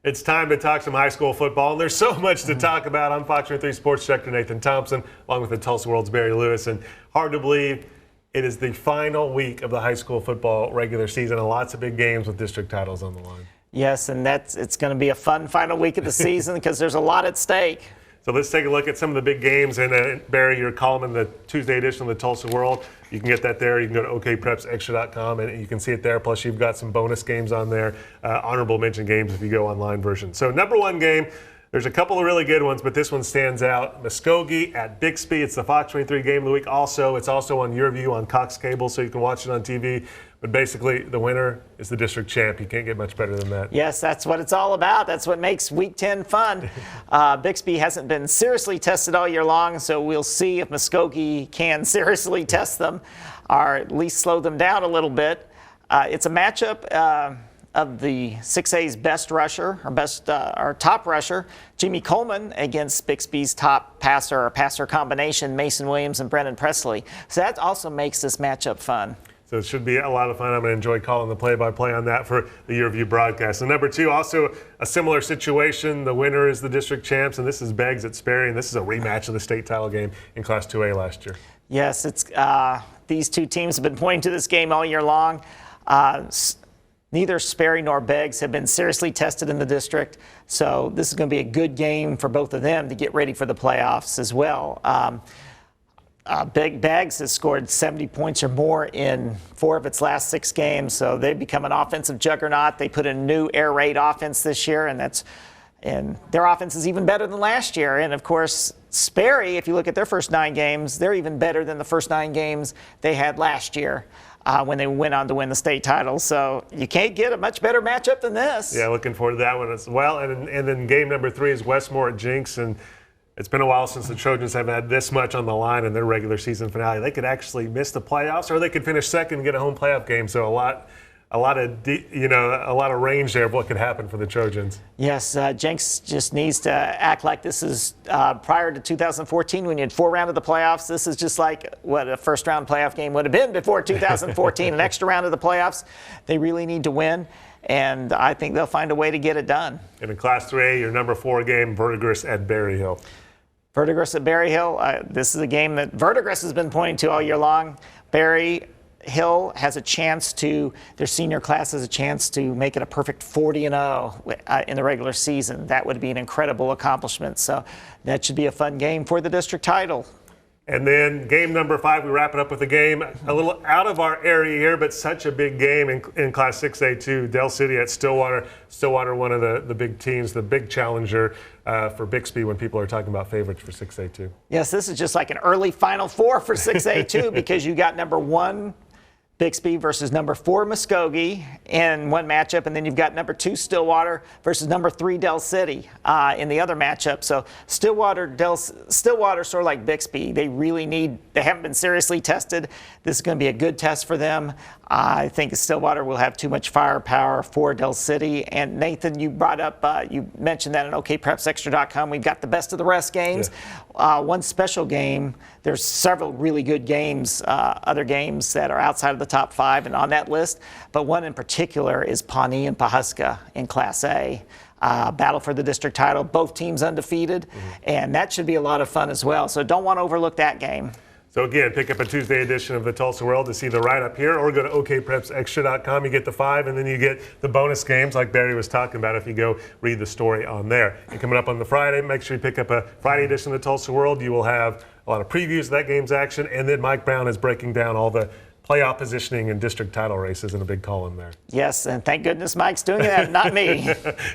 It's time to talk some high school football, and there's so much to talk about. I'm Fox 3 Sports Director Nathan Thompson, along with the Tulsa World's Barry Lewis, and hard to believe it is the final week of the high school football regular season, and lots of big games with district titles on the line. Yes, and it's going to be a fun final week of the season because there's a lot at stake. So let's take a look at some of the big games. And Barry, your column in the Tuesday edition of the Tulsa World, you can get that there. You can go to okprepsextra.com and you can see it there. Plus, you've got some bonus games on there, honorable mention games if you go online version. So number one game, there's a couple of really good ones, but this one stands out. Muskogee at Bixby. It's the Fox 23 game of the week. Also, it's also on your view on Cox Cable, so you can watch it on TV. But basically, the winner is the district champ. You can't get much better than that. Yes, that's what it's all about. That's what makes Week 10 fun. Bixby hasn't been seriously tested all year long, so we'll see if Muskogee can seriously test them or at least slow them down a little bit. It's a matchup of the 6A's best rusher, or top rusher, Jimmy Coleman, against Bixby's top passer or passer combination, Mason Williams and Brennan Presley. So that also makes this matchup fun. So it should be a lot of fun. I'm going to enjoy calling the play-by-play on that for the Year View broadcast. And number two, also a similar situation. The winner is the district champs, and this is Beggs at Sperry, and this is a rematch of the state title game in Class 2A last year. Yes, it's these two teams have been pointing to this game all year long. Neither Sperry nor Beggs have been seriously tested in the district, so this is going to be a good game for both of them to get ready for the playoffs as well. Beggs has scored 70 points or more in 4 of its last 6 games, so they've become an offensive juggernaut. They put in a new air raid offense this year, and their offense is even better than last year. And of course, Sperry, if you look at their first 9 games, they're even better than the first 9 games they had last year when they went on to win the state title. So you can't get a much better matchup than this. Yeah, looking forward to that one as well. And then game number 3 is Westmore at Jinx, and it's been a while since the Trojans have had this much on the line in their regular season finale. They could actually miss the playoffs, or they could finish second and get a home playoff game. So a lot of range there of what could happen for the Trojans. Yes, Jenks just needs to act like this is prior to 2014 when you had 4 rounds of the playoffs. This is just like what a first-round playoff game would have been before 2014. An extra round of the playoffs. They really need to win, and I think they'll find a way to get it done. And in Class 3A, your number 4 game, Verdigris at Berryhill. Verdigris at Berryhill. This is a game that Verdigris has been pointing to all year long. Berryhill has a chance their senior class has a chance to make it a perfect 40-0 in the regular season. That would be an incredible accomplishment. So that should be a fun game for the district title. And then game number 5, we wrap it up with a game a little out of our area here, but such a big game in Class 6A too. Dell City at Stillwater. Stillwater, one of the big teams, the big challenger for Bixby when people are talking about favorites for 6A too. Yes, this is just like an early Final Four for 6A too because you got number 1 Bixby versus number 4 Muskogee in one matchup, and then you've got number 2 Stillwater versus number 3 Dell City in the other matchup. So Stillwater, sort of like Bixby, they haven't been seriously tested. This is going to be a good test for them. I think Stillwater will have too much firepower for Dell City. And Nathan, you brought up, you mentioned that on okprepsextra.com, we've got the best of the rest games. Yeah. One special game, there's several really good games, other games that are outside of the top 5 and on that list, but one in particular is Pawnee and Pawhuska in Class A. Battle for the district title, both teams undefeated, and that should be a lot of fun as well. So don't want to overlook that game. So again, pick up a Tuesday edition of the Tulsa World to see the write-up here, or go to okprepsextra.com. You get the 5, and then you get the bonus games like Barry was talking about if you go read the story on there. And coming up on the Friday, make sure you pick up a Friday edition of the Tulsa World. You will have a lot of previews of that game's action, and then Mike Brown is breaking down all the playoff positioning and district title races in a big column there. Yes, and thank goodness Mike's doing that, not me.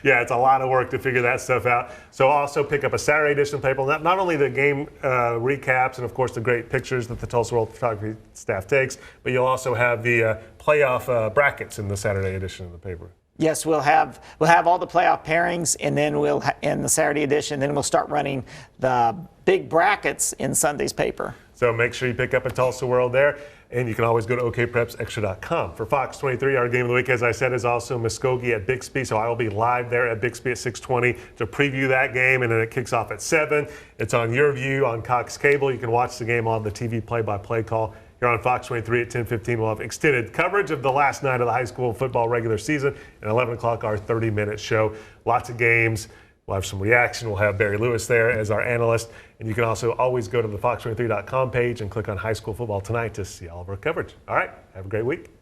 Yeah, it's a lot of work to figure that stuff out. So also pick up a Saturday edition paper. Not only the game recaps and, of course, the great pictures that the Tulsa World photography staff takes, but you'll also have the playoff brackets in the Saturday edition of the paper. Yes, we'll have all the playoff pairings, and then in the Saturday edition, then we'll start running the big brackets in Sunday's paper. So make sure you pick up a Tulsa World there. And you can always go to okprepsextra.com. For Fox 23, our game of the week, as I said, is also Muskogee at Bixby. So I will be live there at Bixby at 6:20 to preview that game, and then it kicks off at 7. It's on your view on Cox Cable. You can watch the game on the TV play-by-play call. here on Fox 23 at 10:15. We'll have extended coverage of the last night of the high school football regular season. And 11 o'clock, our 30-minute show. Lots of games. We'll have some reaction. We'll have Barry Lewis there as our analyst. And you can also always go to the fox23.com page and click on High School Football Tonight to see all of our coverage. All right, have a great week.